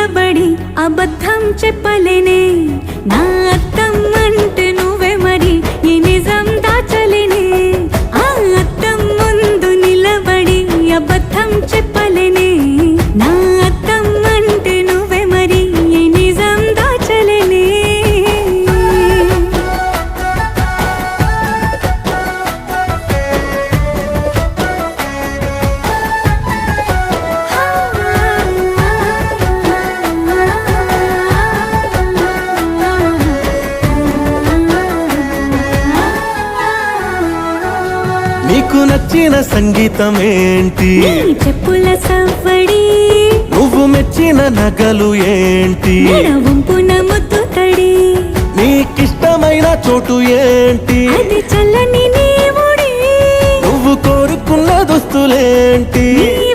నిలబడి అబద్ధం చెప్పలేనే నా అద్దం అంటే నువ్వే మరి ఈ నిజం దాచలేనే ఆ అద్దం ముందు నిలబడి అబద్ధం చెప్పలేనే నా అద్దం అంటే నువ్వే మరి ఈ నిజం దాచలేనే నీకు నచ్చిన సంగీతం ఏంటి నీ చెప్పుల సవ్వడి నువ్వు మెచ్చిన నగలు ఏంటి వంపున ముద్దు తడి నీకిష్టమైన చోటు ఏంటి అది చల్లని నీ ఒడి నువ్వు కోరుకున్న దుస్తులేంటి నీ